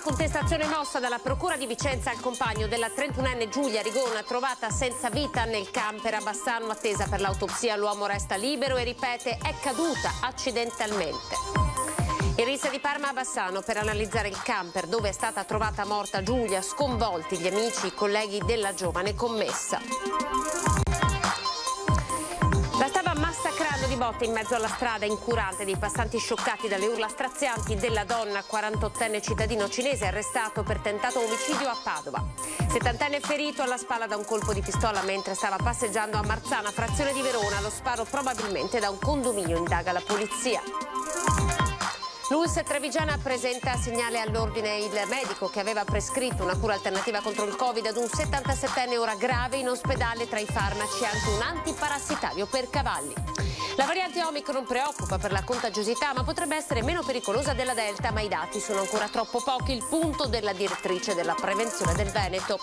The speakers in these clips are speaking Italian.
contestazione mossa dalla Procura di Vicenza al compagno della 31enne Giulia Rigona, trovata senza vita nel camper a Bassano, attesa per l'autopsia. L'uomo resta libero e ripete: è caduta accidentalmente. Il RIS di Parma a Bassano per analizzare il camper dove è stata trovata morta Giulia, sconvolti gli amici, i colleghi della giovane commessa. La stava massacrando di botte in mezzo alla strada, incurante, dei passanti scioccati dalle urla strazianti della donna. 48enne cittadino cinese arrestato per tentato omicidio a Padova. 70enne ferito alla spalla da un colpo di pistola mentre stava passeggiando a Marzana, frazione di Verona. Lo sparo probabilmente da un condominio, indaga la polizia. L'ULSS Trevigiana presenta segnale all'ordine il medico che aveva prescritto una cura alternativa contro il Covid ad un 77enne ora grave in ospedale. Tra i farmaci anche un antiparassitario per cavalli. La variante Omicron preoccupa per la contagiosità, ma potrebbe essere meno pericolosa della Delta, ma i dati sono ancora troppo pochi. Il punto della direttrice della prevenzione del Veneto.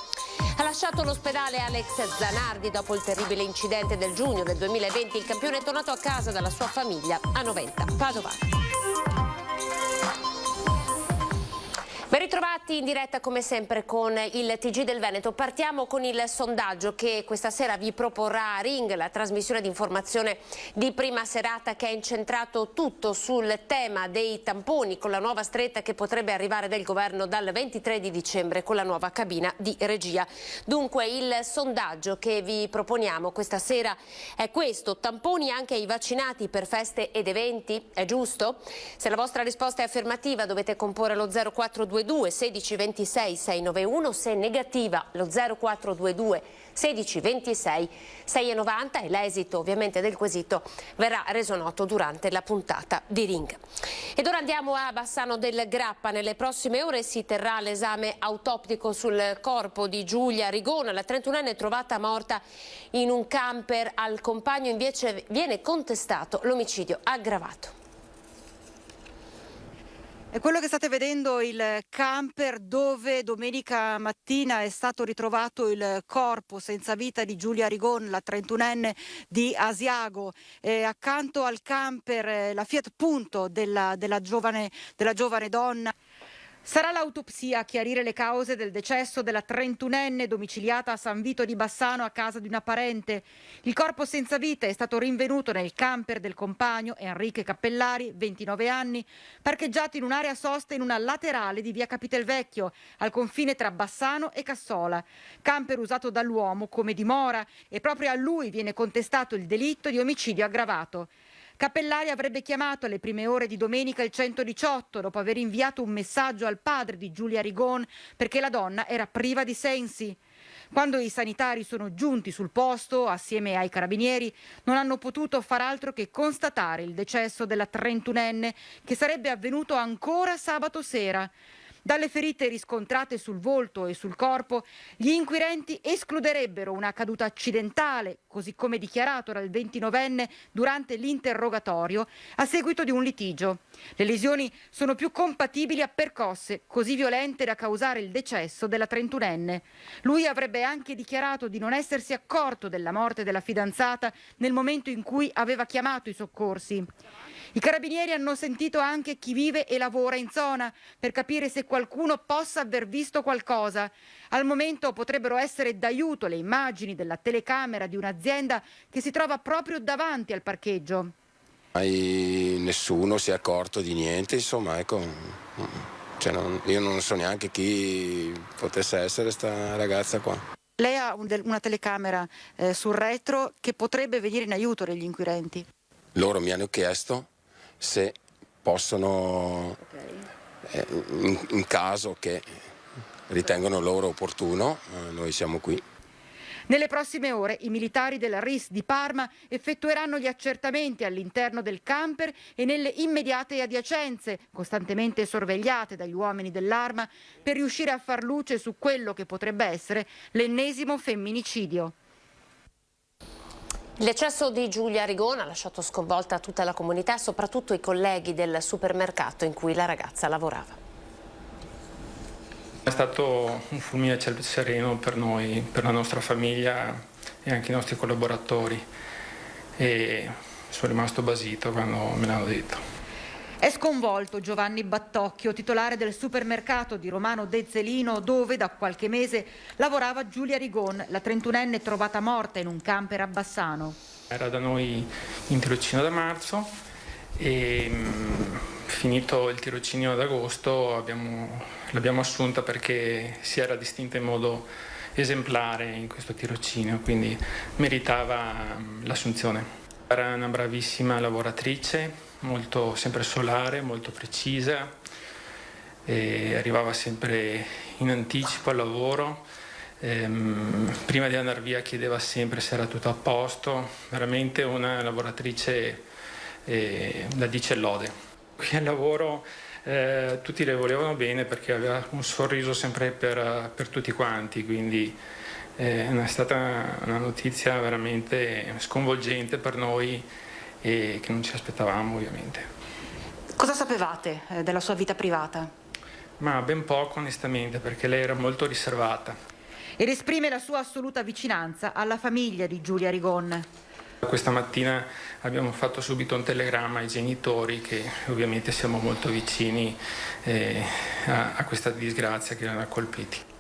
Ha lasciato l'ospedale Alex Zanardi dopo il terribile incidente del giugno del 2020. Il campione è tornato a casa dalla sua famiglia a Noventa, Padovana. Ben ritrovati in diretta come sempre con il TG del Veneto. Partiamo con il sondaggio che questa sera vi proporrà Ring, la trasmissione di informazione di prima serata che ha incentrato tutto sul tema dei tamponi, con la nuova stretta che potrebbe arrivare del governo dal 23 di dicembre con la nuova cabina di regia. Dunque il sondaggio che vi proponiamo questa sera è questo: tamponi anche ai vaccinati per feste ed eventi? È giusto? Se la vostra risposta è affermativa dovete comporre lo 0422 16 26 691, se è negativa lo 0422 16 26 690 e l'esito ovviamente del quesito verrà reso noto durante la puntata di Ring. Ed ora andiamo a Bassano del Grappa. Nelle prossime ore si terrà l'esame autoptico sul corpo di Giulia Rigona. La 31enne trovata morta in un camper, al compagno invece viene contestato l'omicidio aggravato. È quello che state vedendo, il camper dove domenica mattina è stato ritrovato il corpo senza vita di Giulia Rigon, la 31enne di Asiago. Accanto al camper la Fiat Punto della giovane donna. Sarà l'autopsia a chiarire le cause del decesso della 31enne domiciliata a San Vito di Bassano a casa di una parente. Il corpo senza vita è stato rinvenuto nel camper del compagno Enrique Cappellari, 29 anni, parcheggiato in un'area sosta in una laterale di via Capitelvecchio, al confine tra Bassano e Cassola. Camper usato dall'uomo come dimora e proprio a lui viene contestato il delitto di omicidio aggravato. Cappellari avrebbe chiamato alle prime ore di domenica il 118 dopo aver inviato un messaggio al padre di Giulia Rigon perché la donna era priva di sensi. Quando i sanitari sono giunti sul posto, assieme ai carabinieri, non hanno potuto far altro che constatare il decesso della 31enne, che sarebbe avvenuto ancora sabato sera. Dalle ferite riscontrate sul volto e sul corpo, gli inquirenti escluderebbero una caduta accidentale, così come dichiarato dal 29enne durante l'interrogatorio a seguito di un litigio. Le lesioni sono più compatibili a percosse così violente da causare il decesso della 31enne. Lui avrebbe anche dichiarato di non essersi accorto della morte della fidanzata nel momento in cui aveva chiamato i soccorsi. I carabinieri hanno sentito anche chi vive e lavora in zona per capire se qualcuno possa aver visto qualcosa. Al momento potrebbero essere d'aiuto le immagini della telecamera di un'azienda che si trova proprio davanti al parcheggio. Nessuno si è accorto di niente, insomma, ecco. Io non so neanche chi potesse essere sta ragazza qua. Lei ha una telecamera sul retro che potrebbe venire in aiuto degli inquirenti. Loro mi hanno chiesto se possono, in caso che ritengono loro opportuno, noi siamo qui. Nelle prossime ore i militari della RIS di Parma effettueranno gli accertamenti all'interno del camper e nelle immediate adiacenze, costantemente sorvegliate dagli uomini dell'Arma, per riuscire a far luce su quello che potrebbe essere l'ennesimo femminicidio. Il decesso di Giulia Rigona ha lasciato sconvolta tutta la comunità, soprattutto i colleghi del supermercato in cui la ragazza lavorava. È stato un fulmine a ciel sereno per noi, per la nostra famiglia e anche i nostri collaboratori, e sono rimasto basito quando me l'hanno detto. È sconvolto Giovanni Battocchio, titolare del supermercato di Romano De Zelino, dove da qualche mese lavorava Giulia Rigon, la 31enne trovata morta in un camper a Bassano. Era da noi in tirocinio da marzo e finito il tirocinio ad agosto l'abbiamo assunta perché si era distinta in modo esemplare in questo tirocinio, quindi meritava l'assunzione. Era una bravissima lavoratrice, sempre solare, molto precisa, e arrivava sempre in anticipo al lavoro. Prima di andare via chiedeva sempre se era tutto a posto, veramente una lavoratrice da dice lode. Qui al lavoro tutti le volevano bene perché aveva un sorriso sempre per tutti quanti, quindi è stata una notizia veramente sconvolgente per noi e che non ci aspettavamo ovviamente. Cosa sapevate della sua vita privata? Ma ben poco onestamente, perché lei era molto riservata. Ed esprime la sua assoluta vicinanza alla famiglia di Giulia Rigon. Questa mattina abbiamo fatto subito un telegramma ai genitori, che ovviamente siamo molto vicini a questa disgrazia che li ha colpiti.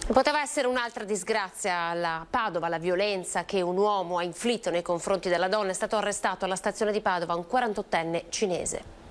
Poteva essere un'altra disgrazia alla Padova, la violenza che un uomo ha inflitto nei confronti della donna. È stato arrestato alla stazione di Padova un 48enne cinese.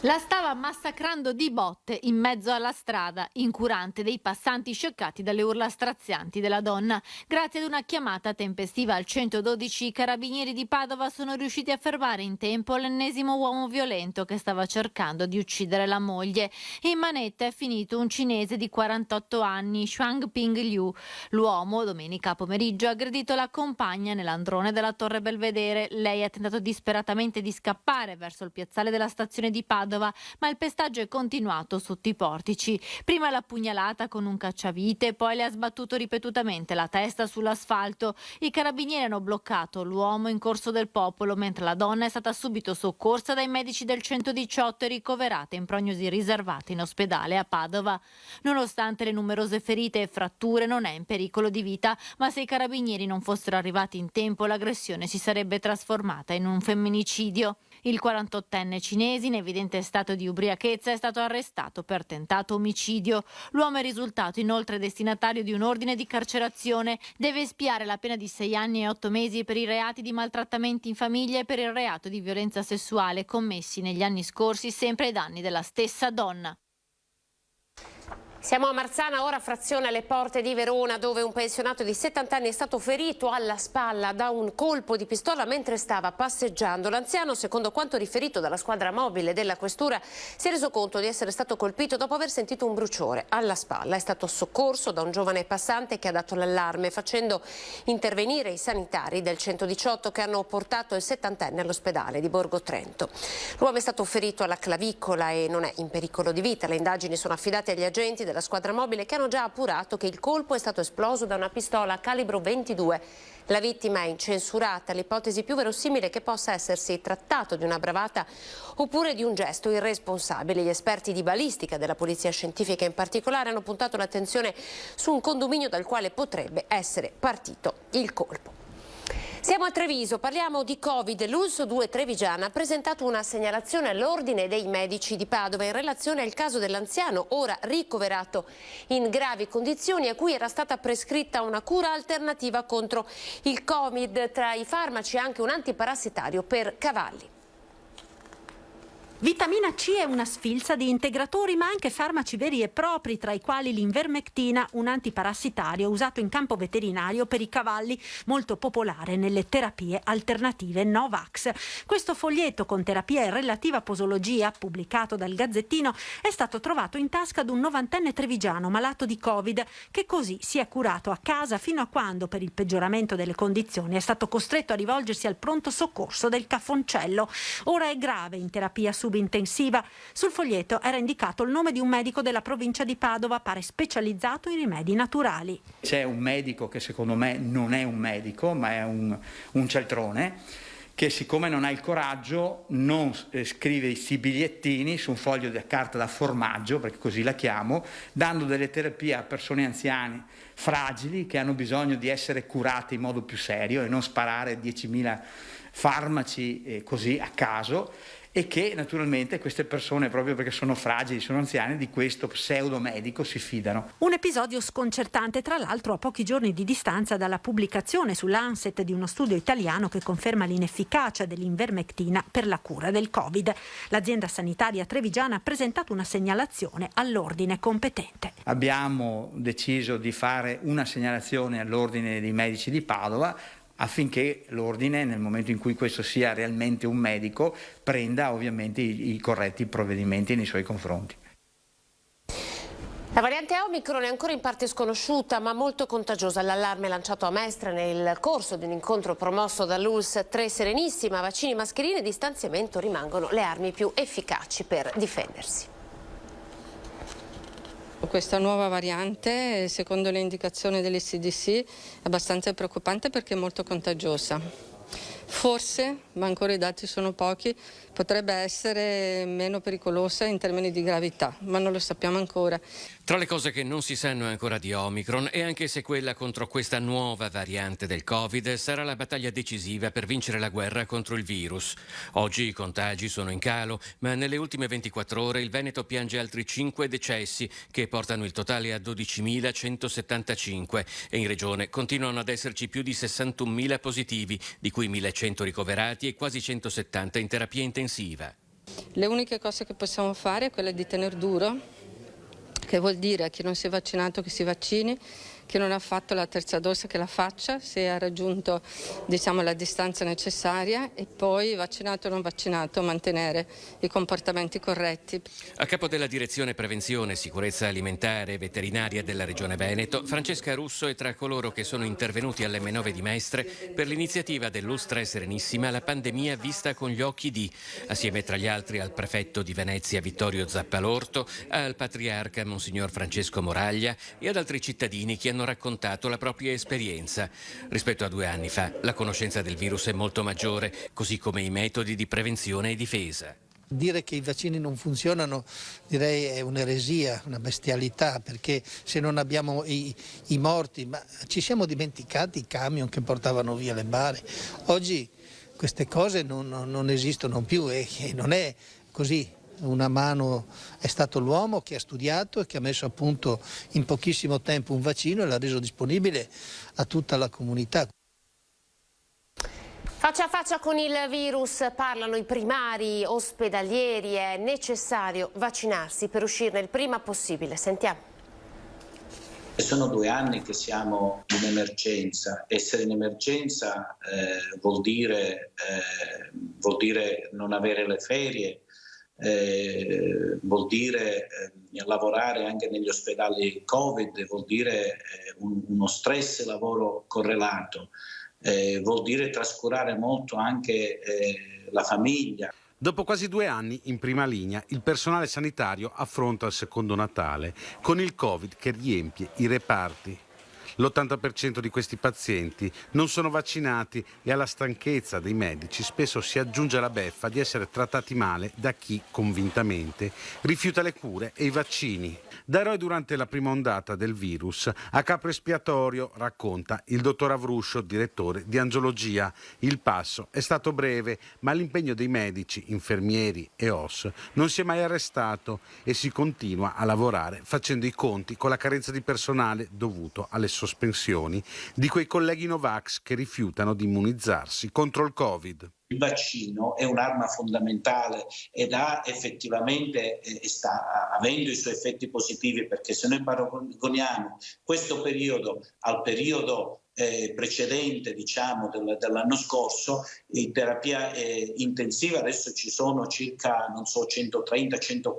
La stava massacrando di botte in mezzo alla strada, incurante dei passanti scioccati dalle urla strazianti della donna. Grazie ad una chiamata tempestiva al 112, i carabinieri di Padova sono riusciti a fermare in tempo l'ennesimo uomo violento che stava cercando di uccidere la moglie. In manetta è finito un cinese di 48 anni, Shuangping Liu. L'uomo, domenica pomeriggio, ha aggredito la compagna nell'androne della Torre Belvedere. Lei ha tentato disperatamente di scappare verso il piazzale della stazione di Padova, ma il pestaggio è continuato sotto i portici. Prima l'ha pugnalata con un cacciavite, poi le ha sbattuto ripetutamente la testa sull'asfalto. I carabinieri hanno bloccato l'uomo in Corso del Popolo, mentre la donna è stata subito soccorsa dai medici del 118 e ricoverata in prognosi riservata in ospedale a Padova. Nonostante le numerose ferite e fratture, non è in pericolo di vita, ma se i carabinieri non fossero arrivati in tempo, l'aggressione si sarebbe trasformata in un femminicidio. Il 48enne cinese, in evidente stato di ubriachezza, è stato arrestato per tentato omicidio. L'uomo è risultato inoltre destinatario di un ordine di carcerazione. Deve espiare la pena di 6 anni e 8 mesi per i reati di maltrattamenti in famiglia e per il reato di violenza sessuale commessi negli anni scorsi, sempre ai danni della stessa donna. Siamo a Marzana, ora frazione alle porte di Verona, dove un pensionato di 70 anni è stato ferito alla spalla da un colpo di pistola mentre stava passeggiando. L'anziano, secondo quanto riferito dalla squadra mobile della questura, si è reso conto di essere stato colpito dopo aver sentito un bruciore alla spalla. È stato soccorso da un giovane passante che ha dato l'allarme, facendo intervenire i sanitari del 118 che hanno portato il 70enne all'ospedale di Borgo Trento. L'uomo è stato ferito alla clavicola e non è in pericolo di vita. Le indagini sono affidate agli agenti della squadra mobile che hanno già appurato che il colpo è stato esploso da una pistola calibro 22. La vittima è incensurata. L'ipotesi più verosimile è che possa essersi trattato di una bravata oppure di un gesto irresponsabile. Gli esperti di balistica della polizia scientifica in particolare hanno puntato l'attenzione su un condominio dal quale potrebbe essere partito il colpo. Siamo a Treviso, parliamo di Covid. L'Ulso 2 Trevigiana ha presentato una segnalazione all'Ordine dei Medici di Padova in relazione al caso dell'anziano ora ricoverato in gravi condizioni a cui era stata prescritta una cura alternativa contro il Covid, tra i farmaci anche un antiparassitario per cavalli. Vitamina C è una sfilza di integratori ma anche farmaci veri e propri, tra i quali l'invermectina, un antiparassitario usato in campo veterinario per i cavalli, molto popolare nelle terapie alternative Novax. Questo foglietto con terapia e relativa posologia, pubblicato dal Gazzettino, è stato trovato in tasca ad un 90enne trevigiano malato di Covid, che così si è curato a casa fino a quando, per il peggioramento delle condizioni, è stato costretto a rivolgersi al pronto soccorso del Cafoncello. Ora è grave, in terapia subintensiva. Sul foglietto era indicato il nome di un medico della provincia di Padova, pare specializzato in rimedi naturali. C'è un medico che secondo me non è un medico, ma è un cialtrone, che siccome non ha il coraggio non scrive i bigliettini su un foglio di carta da formaggio, perché così la chiamo, dando delle terapie a persone anziane fragili che hanno bisogno di essere curate in modo più serio e non sparare 10.000 farmaci così a caso, e che naturalmente queste persone, proprio perché sono fragili, sono anziane, di questo pseudomedico si fidano. Un episodio sconcertante, tra l'altro, a pochi giorni di distanza dalla pubblicazione sull'Lancet di uno studio italiano che conferma l'inefficacia dell'invermectina per la cura del Covid. L'azienda sanitaria trevigiana ha presentato una segnalazione all'ordine competente. Abbiamo deciso di fare una segnalazione all'ordine dei medici di Padova, affinché l'ordine, nel momento in cui questo sia realmente un medico, prenda ovviamente i corretti provvedimenti nei suoi confronti. La variante Omicron è ancora in parte sconosciuta ma molto contagiosa. L'allarme lanciato a Mestre nel corso di un incontro promosso dall'ULSS 3 Serenissima. Vaccini, mascherine e distanziamento rimangono le armi più efficaci per difendersi. Questa nuova variante, secondo le indicazioni dell'ECDC, è abbastanza preoccupante perché è molto contagiosa. Forse, ma ancora i dati sono pochi, potrebbe essere meno pericolosa in termini di gravità, ma non lo sappiamo ancora. Tra le cose che non si sanno ancora di Omicron è anche se quella contro questa nuova variante del Covid sarà la battaglia decisiva per vincere la guerra contro il virus. Oggi i contagi sono in calo, ma nelle ultime 24 ore il Veneto piange altri 5 decessi che portano il totale a 12.175 e in regione continuano ad esserci più di 61.000 positivi, di cui 1.100 ricoverati e quasi 170 in terapia intensiva. Le uniche cose che possiamo fare è quella di tener duro, che vuol dire a chi non si è vaccinato che si vaccini, chi non ha fatto la terza dose che la faccia, se ha raggiunto la distanza necessaria, e poi vaccinato o non vaccinato mantenere i comportamenti corretti. A capo della direzione prevenzione, sicurezza alimentare e veterinaria della Regione Veneto, Francesca Russo è tra coloro che sono intervenuti all'M9 di Mestre per l'iniziativa dell'ULSS 3 Serenissima La pandemia vista con gli occhi di, assieme tra gli altri al prefetto di Venezia Vittorio Zappalorto, al patriarca Monsignor Francesco Moraglia e ad altri cittadini che hanno raccontato la propria esperienza. Rispetto a 2 anni fa, la conoscenza del virus è molto maggiore, così come i metodi di prevenzione e difesa. Dire che i vaccini non funzionano direi è un'eresia, una bestialità, perché se non abbiamo i morti, ma ci siamo dimenticati i camion che portavano via le bare. Oggi queste cose non esistono più e non è così. Una mano è stato l'uomo che ha studiato e che ha messo a punto in pochissimo tempo un vaccino e l'ha reso disponibile a tutta la comunità. Faccia a faccia con il virus parlano i primari ospedalieri, è necessario vaccinarsi per uscirne il prima possibile. Sentiamo. Sono 2 anni che siamo in emergenza. Essere in emergenza vuol dire non avere le ferie, vuol dire lavorare anche negli ospedali Covid, vuol dire uno stress lavoro correlato, vuol dire trascurare molto anche la famiglia. Dopo quasi 2 anni in prima linea, il personale sanitario affronta il secondo Natale con il Covid che riempie i reparti. L'80% di questi pazienti non sono vaccinati e alla stanchezza dei medici spesso si aggiunge la beffa di essere trattati male da chi convintamente rifiuta le cure e i vaccini. Da eroe durante la prima ondata del virus, a capro espiatorio, racconta il dottor Avruscio, direttore di angiologia. Il passo è stato breve, ma l'impegno dei medici, infermieri e OS non si è mai arrestato e si continua a lavorare facendo i conti con la carenza di personale dovuto alle sospensioni di quei colleghi Novax che rifiutano di immunizzarsi contro il Covid. Il vaccino è un'arma fondamentale ed ha effettivamente sta avendo i suoi effetti positivi, perché se noi paragoniamo questo periodo al periodo precedente, diciamo, dell'anno scorso, in terapia intensiva adesso ci sono circa 130-140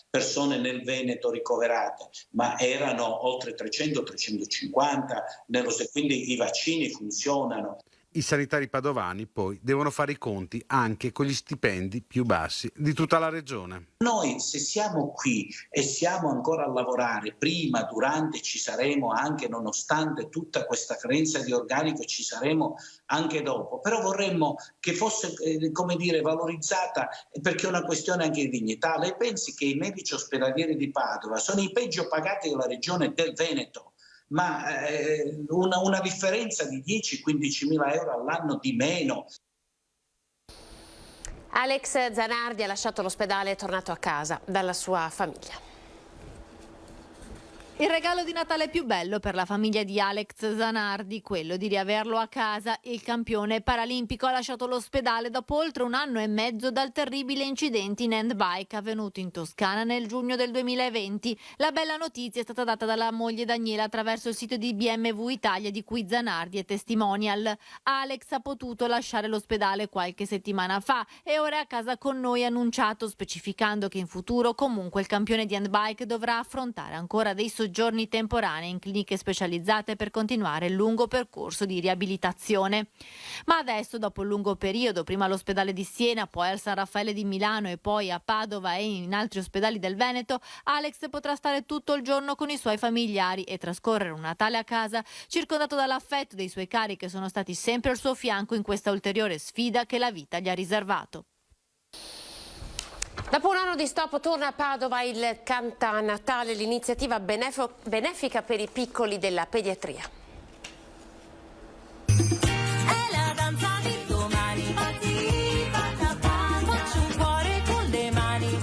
persone nel Veneto ricoverate, ma erano oltre 300-350, quindi i vaccini funzionano. I sanitari padovani poi devono fare i conti anche con gli stipendi più bassi di tutta la regione. Noi se siamo qui e siamo ancora a lavorare, prima, durante, ci saremo anche nonostante tutta questa carenza di organico, ci saremo anche dopo, però vorremmo che fosse valorizzata, perché è una questione anche di dignità. Lei pensi che i medici ospedalieri di Padova sono i peggio pagati della regione del Veneto, ma una differenza di 10-15 mila euro all'anno di meno. Alex Zanardi ha lasciato l'ospedale e è tornato a casa dalla sua famiglia. Il regalo di Natale più bello per la famiglia di Alex Zanardi, quello di riaverlo a casa. Il campione paralimpico ha lasciato l'ospedale dopo oltre 1 anno e mezzo dal terribile incidente in handbike avvenuto in Toscana nel giugno del 2020. La bella notizia è stata data dalla moglie Daniela attraverso il sito di BMW Italia, di cui Zanardi è testimonial. Alex ha potuto lasciare l'ospedale qualche settimana fa e ora è a casa con noi, ha annunciato, specificando che in futuro comunque il campione di handbike dovrà affrontare ancora dei soggiorni temporanei in cliniche specializzate per continuare il lungo percorso di riabilitazione. Ma adesso, dopo un lungo periodo, prima all'ospedale di Siena, poi al San Raffaele di Milano e poi a Padova e in altri ospedali del Veneto, Alex potrà stare tutto il giorno con i suoi familiari e trascorrere un Natale a casa circondato dall'affetto dei suoi cari, che sono stati sempre al suo fianco in questa ulteriore sfida che la vita gli ha riservato. Dopo un anno di stop torna a Padova il Canta Natale, l'iniziativa benefica per i piccoli della pediatria. È la danza di domani, faccio un cuore con le mani.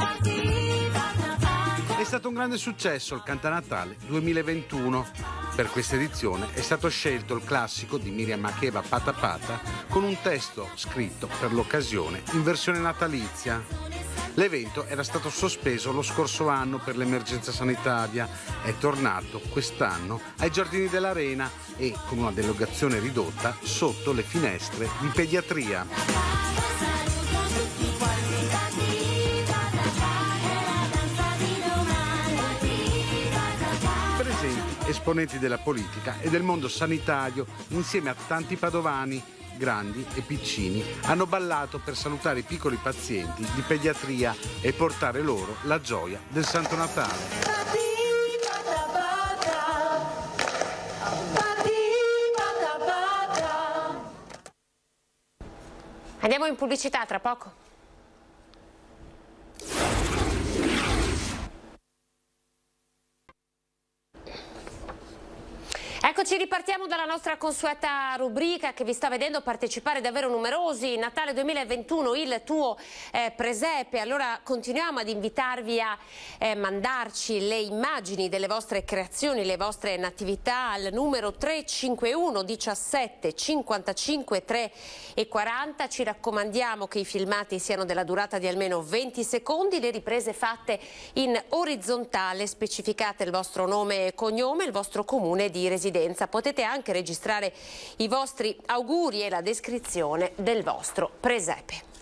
È stato un grande successo il Canta Natale 2021. Per questa edizione è stato scelto il classico di Miriam Makeba, Pata Pata, con un testo scritto per l'occasione in versione natalizia. L'evento era stato sospeso lo scorso anno per l'emergenza sanitaria, è tornato quest'anno ai Giardini dell'Arena e con una delegazione ridotta sotto le finestre di pediatria. Presenti esponenti della politica e del mondo sanitario insieme a tanti padovani, grandi e piccini, hanno ballato per salutare i piccoli pazienti di pediatria e portare loro la gioia del Santo Natale. Andiamo in pubblicità tra poco. Eccoci, ripartiamo dalla nostra consueta rubrica che vi sta vedendo partecipare davvero numerosi. Natale 2021, il tuo presepe. Allora continuiamo ad invitarvi a mandarci le immagini delle vostre creazioni, le vostre natività al numero 351 17 55 3 e 40. Ci raccomandiamo che i filmati siano della durata di almeno 20 secondi, le riprese fatte in orizzontale, specificate il vostro nome e cognome, il vostro comune di residenza. Potete anche registrare i vostri auguri e la descrizione del vostro presepe.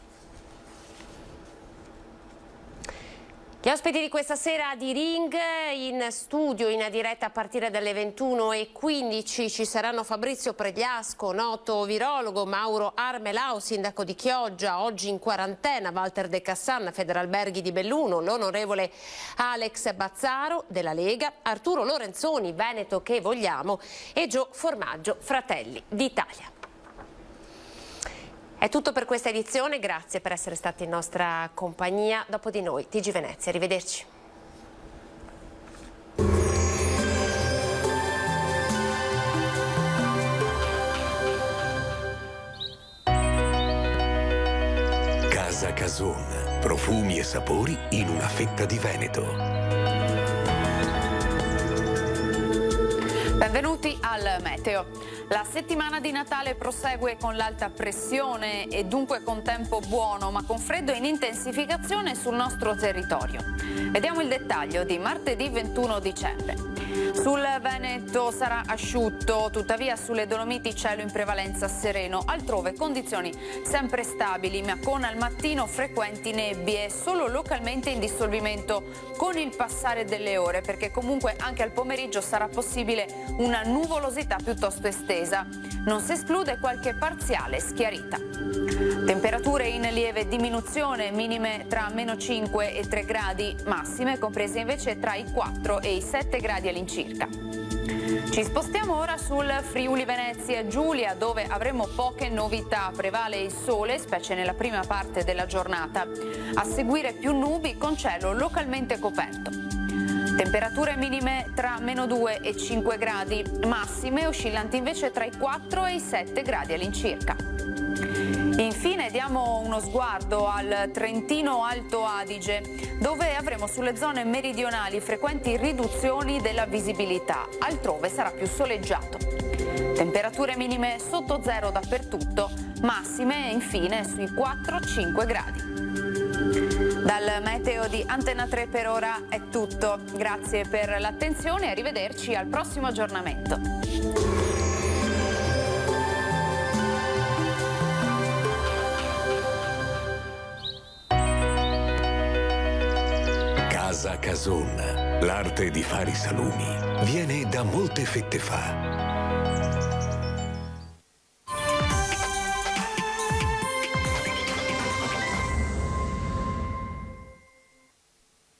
Gli ospiti di questa sera di Ring in studio, in diretta a partire dalle 21:15 ci saranno Fabrizio Pregliasco, noto virologo, Mauro Armelau, sindaco di Chioggia, oggi in quarantena, Walter De Cassan, Federalberghi di Belluno, l'onorevole Alex Bazzaro della Lega, Arturo Lorenzoni, Veneto che vogliamo, e Gio Formaggio, Fratelli d'Italia. È tutto per questa edizione, grazie per essere stati in nostra compagnia. Dopo di noi, TG Venezia, arrivederci. Casa Cason, profumi e sapori in una fetta di Veneto. Benvenuti al Meteo. La settimana di Natale prosegue con l'alta pressione e dunque con tempo buono, ma con freddo in intensificazione sul nostro territorio. Vediamo il dettaglio di martedì 21 dicembre. Sul Veneto sarà asciutto, tuttavia sulle Dolomiti cielo in prevalenza sereno, altrove condizioni sempre stabili ma con al mattino frequenti nebbie, solo localmente in dissolvimento con il passare delle ore, perché comunque anche al pomeriggio sarà possibile una nuvolosità piuttosto estesa. Non si esclude qualche parziale schiarita. Temperature in lieve diminuzione, minime tra -5 e 3 gradi, massime comprese invece tra i 4 e i 7 gradi all'incirca. Ci spostiamo ora sul Friuli Venezia Giulia, dove avremo poche novità. Prevale il sole, specie nella prima parte della giornata. A seguire più nubi con cielo localmente coperto. Temperature minime tra -2 e 5 gradi, massime oscillanti invece tra i 4 e i 7 gradi all'incirca. Infine diamo uno sguardo al Trentino Alto Adige, dove avremo sulle zone meridionali frequenti riduzioni della visibilità, altrove sarà più soleggiato. Temperature minime sotto zero dappertutto, massime infine sui 4-5 gradi. Dal meteo di Antena 3 per ora è tutto, grazie per l'attenzione e arrivederci al prossimo aggiornamento. Casa Cason, l'arte di fare i salumi, viene da molte fette fa.